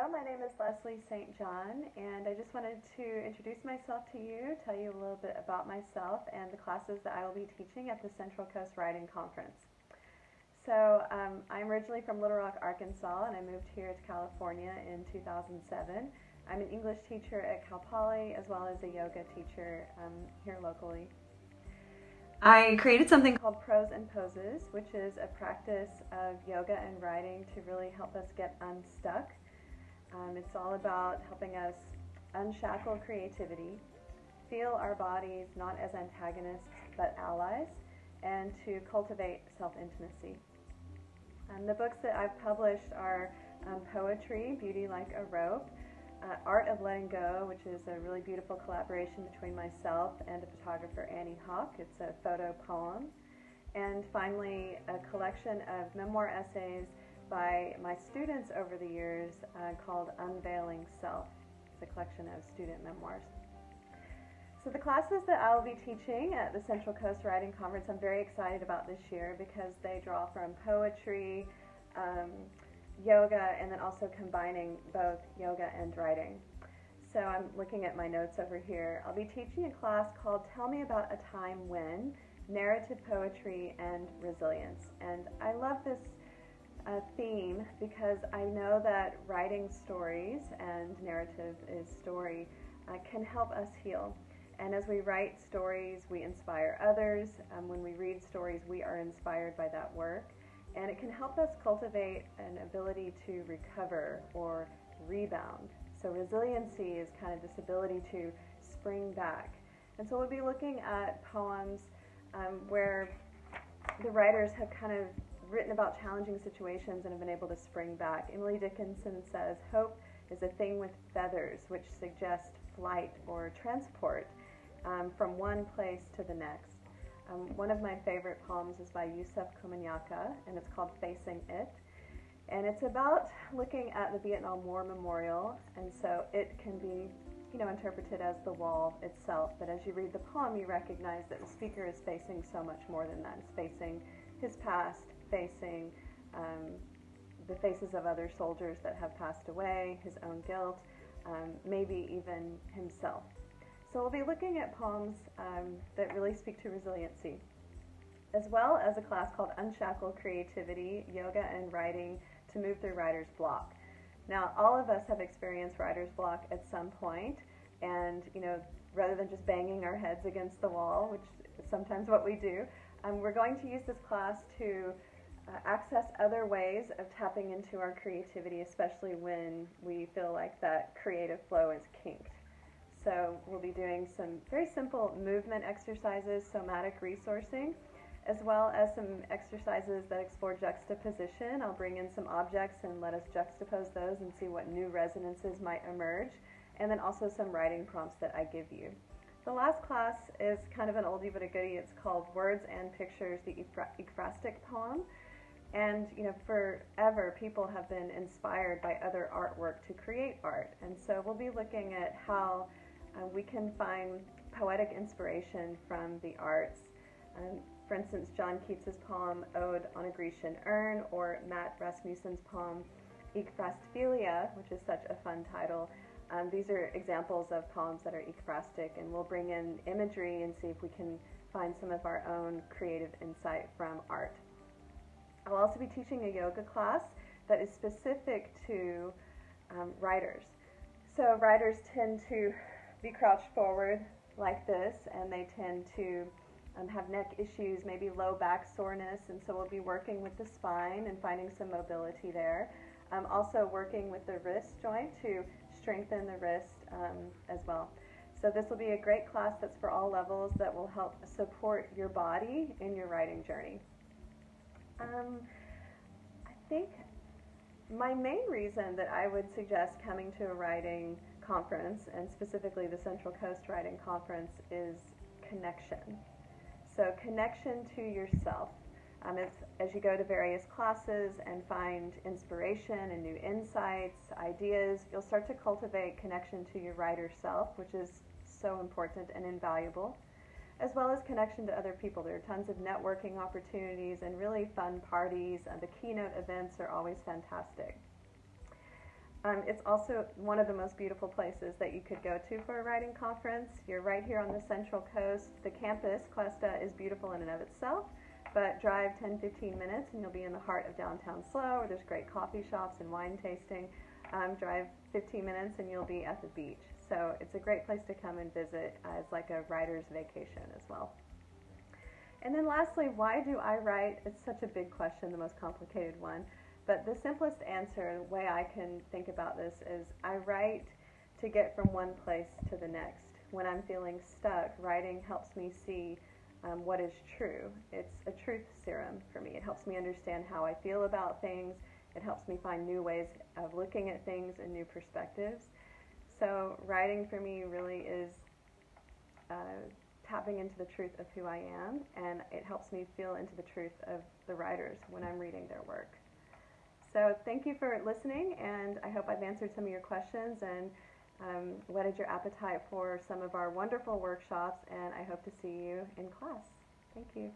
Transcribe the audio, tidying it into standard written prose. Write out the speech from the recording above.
Hello, my name is Leslie St. John, and I just wanted to introduce myself to you, tell you a little bit about myself and the classes that I will be teaching at the Central Coast Writing Conference. I'm originally from Little Rock, Arkansas, and I moved here to California in 2007. I'm an English teacher at Cal Poly as well as a yoga teacher here locally. I created something called Prose and Poses, which is a practice of yoga and writing to really help us get unstuck. It's all about helping us unshackle creativity, feel our bodies not as antagonists but allies, and to cultivate self-intimacy. The books that I've published are Poetry, Beauty Like a Rope, Art of Letting Go, which is a really beautiful collaboration between myself and a photographer, Annie Hawk. It's a photo poem. And finally, a collection of memoir essays by my students over the years called Unveiling Self. It's a collection of student memoirs. So the classes that I will be teaching at the Central Coast Writing Conference, I'm very excited about this year because they draw from poetry, yoga, and then also combining both yoga and writing. So I'm looking at my notes over here. I'll be teaching a class called Tell Me About a Time When, Narrative Poetry and Resilience. And I love this theme because I know that writing stories, and narrative is story, can help us heal. And as we write stories, we inspire others. When we read stories, we are inspired by that work. And it can help us cultivate an ability to recover or rebound. So resiliency is kind of this ability to spring back. And so we'll be looking at poems where the writers have kind of written about challenging situations and have been able to spring back. Emily Dickinson says, "Hope is a thing with feathers," which suggests flight or transport from one place to the next. One of my favorite poems is by Yusef Komunyakaa, and it's called Facing It. And it's about looking at the Vietnam War Memorial, and so it can be interpreted as the wall itself. But as you read the poem, you recognize that the speaker is facing so much more than that. It's facing his past, facing the faces of other soldiers that have passed away, his own guilt, maybe even himself. So we'll be looking at poems that really speak to resiliency, as well as a class called Unshackle Creativity, Yoga and Writing to Move Through Writer's Block. Now, all of us have experienced writer's block at some point, and rather than just banging our heads against the wall, which is sometimes what we do, we're going to use this class to access other ways of tapping into our creativity, especially when we feel like that creative flow is kinked. So we'll be doing some very simple movement exercises, somatic resourcing, as well as some exercises that explore juxtaposition. I'll bring in some objects and let us juxtapose those and see what new resonances might emerge, and then also some writing prompts that I give you. The last class is kind of an oldie but a goodie. It's called Words and Pictures, the ekphrastic poem. And forever people have been inspired by other artwork to create art. And so we'll be looking at how we can find poetic inspiration from the arts. For instance, John Keats's poem Ode on a Grecian Urn, or Matt Rasmussen's poem Ekphrastophilia, which is such a fun title. These are examples of poems that are ekphrastic, and we'll bring in imagery and see if we can find some of our own creative insight from art. I'll also be teaching a yoga class that is specific to writers. So writers tend to be crouched forward like this, and they tend to have neck issues, maybe low back soreness, and so we'll be working with the spine and finding some mobility there. Also working with the wrist joint to strengthen the wrist as well. So this will be a great class that's for all levels that will help support your body in your writing journey. I think my main reason that I would suggest coming to a writing conference, and specifically the Central Coast Writing Conference, is connection. So connection to yourself. As you go to various classes and find inspiration and new insights, ideas, you'll start to cultivate connection to your writer self, which is so important and invaluable, as well as connection to other people. There are tons of networking opportunities and really fun parties, and the keynote events are always fantastic. It's also one of the most beautiful places that you could go to for a writing conference. You're right here on the Central Coast. The campus, Cuesta, is beautiful in and of itself, but drive 10-15 minutes and you'll be in the heart of downtown SLO, where there's great coffee shops and wine tasting. Drive 15 minutes and you'll be at the beach. So it's a great place to come and visit as like a writer's vacation as well. And then lastly, why do I write? It's such a big question, the most complicated one. But the simplest answer, the way I can think about this, is I write to get from one place to the next. When I'm feeling stuck, writing helps me see what is true. It's a truth serum for me. It helps me understand how I feel about things. It helps me find new ways of looking at things and new perspectives. So writing for me really is tapping into the truth of who I am, and it helps me feel into the truth of the writers when I'm reading their work. So thank you for listening, and I hope I've answered some of your questions and whetted your appetite for some of our wonderful workshops, and I hope to see you in class. Thank you.